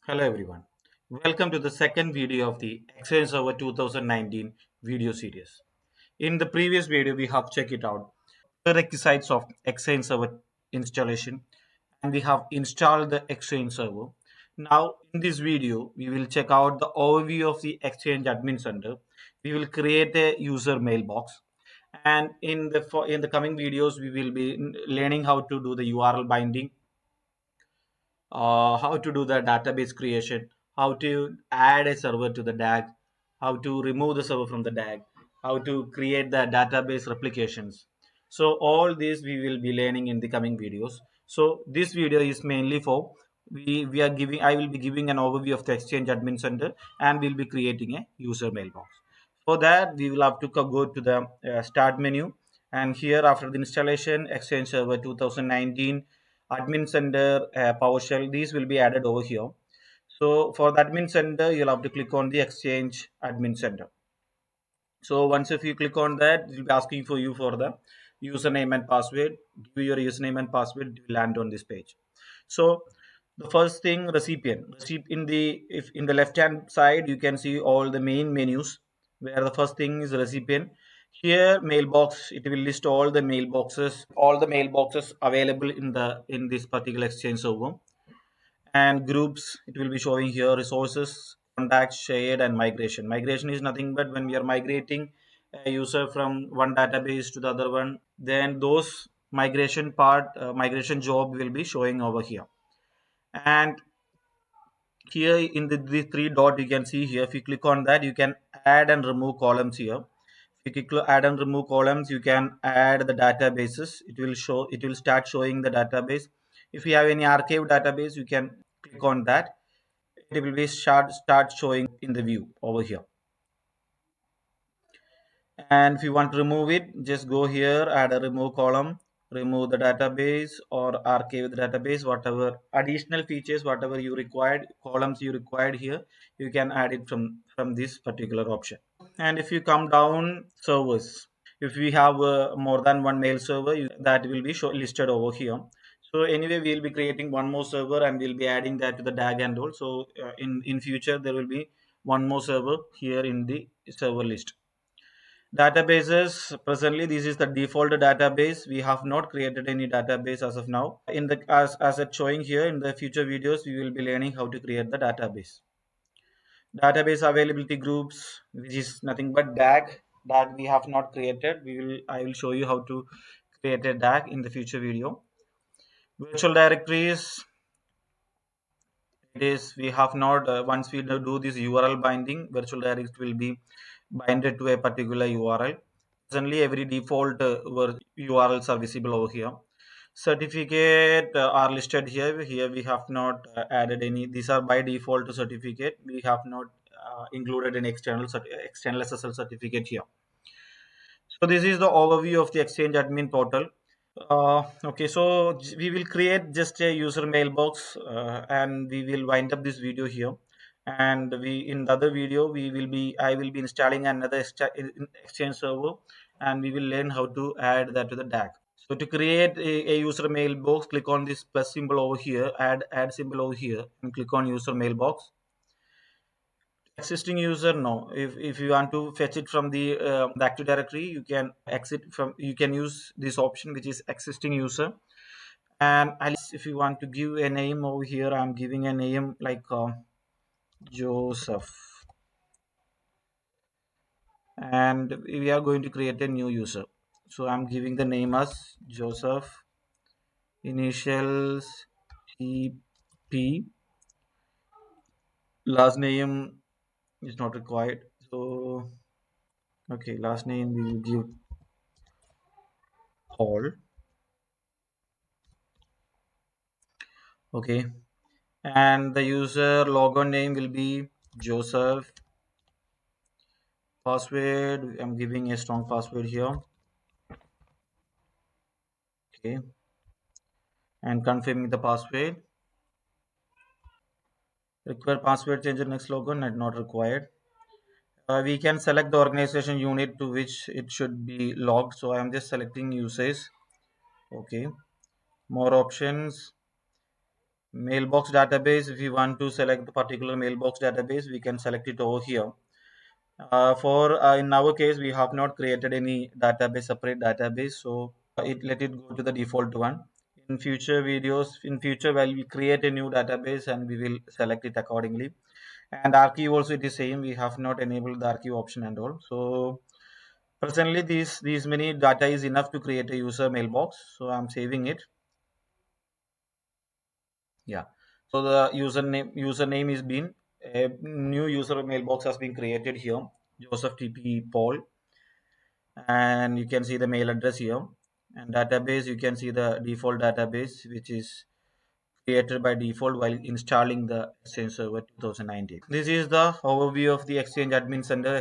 Hello everyone. Welcome to the second video of the Exchange Server 2019 video series. In the previous video, we have checked it out prerequisites of Exchange Server installation, and we have installed the Exchange Server. Now in this video, we will check out the overview of the Exchange Admin Center. We will create a user mailbox, and in the coming videos, we will be learning how to do the URL binding, how to do the database creation, how to add a server to the DAG, how to remove the server from the DAG, how to create the database replications. So all these we will be learning in the coming videos. So this video is mainly for we are giving I will be giving an overview of the Exchange Admin Center, and we'll be creating a user mailbox. For that, we will have to go to the start menu, and here after the installation Exchange Server 2019 admin center PowerShell, these will be added over here. So for the admin center, you'll have to click on the Exchange Admin Center. So once if you click on that, it will be asking for you for the username and password. Give your username and password, you will land on this page. So the first thing, in the if in the left hand side you can see all the main menus, where the first thing is recipient. Here mailbox, it will list all the mailboxes available in this particular Exchange server. And groups, it will be showing here resources, contacts, shared, and migration is nothing but when we are migrating a user from one database to the other one, then those migration job will be showing over here. And here in the three dot, you can see here, if you click on that, you can add and remove columns here. If you click add and remove columns, you can add the databases. It will start showing the database. If you have any archive database, you can click on that. It will be start showing in the view over here. And if you want to remove it, just go here, add a remove column, remove the database or archive the database, whatever additional features, whatever you required, columns you required here, you can add it from this particular option. And if you come down, servers, if we have more than one mail server, that will be listed over here. So anyway, we'll be creating one more server and we'll be adding that to the DAG and all. So in future, there will be one more server here in the server list. Databases, presently this is the default database. We have not created any database as of now. In the as it's showing here, in the future videos we will be learning how to create the database availability groups, which is nothing but DAG that we have not created. I will show you how to create a DAG in the future video. Virtual directories, it is we have not once we do this URL binding, virtual directory will be binded to a particular URL. Presently every default URLs are visible over here. Certificate are listed here. Here we have not added any. These are by default certificate. We have not included an external SSL certificate here. So this is the overview of the Exchange admin portal. Okay, so we will create just a user mailbox, and we will wind up this video here. And in the other video I will be installing another Exchange server, and we will learn how to add that to the DAG. So to create a user mailbox, click on this plus symbol over here, add symbol over here, and click on user mailbox. Existing user, no. If you want to fetch it from the Active Directory, you can you can use this option, which is existing user. And if you want to give a name over here, I'm giving a name like Joseph, and we are going to create a new user. So I'm giving the name as Joseph, initials EP, last name is not required. So okay, last name we will give Paul. Okay, and the user logon name will be Joseph. Password, I'm giving a strong password here. Okay, and confirming the password. Require password change in next logon, not required. We can select the organization unit to which it should be logged. So I'm just selecting users. Okay, more options, Mailbox database, if you want to select the particular mailbox database, we can select it over here. For in our case, we have not created any database, separate database, so it let it go to the default one. In future videos, in future, while we create a new database and we will select it accordingly. And archive also it is same. We have not enabled the archive option and all. So presently, these many data is enough to create a user mailbox. So I'm saving it. Yeah. So the username is been a new user mailbox has been created here. Joseph TP Paul, and you can see the mail address here. And database, you can see the default database which is created by default while installing the Exchange Server 2019. This is the overview of the Exchange Admin Center.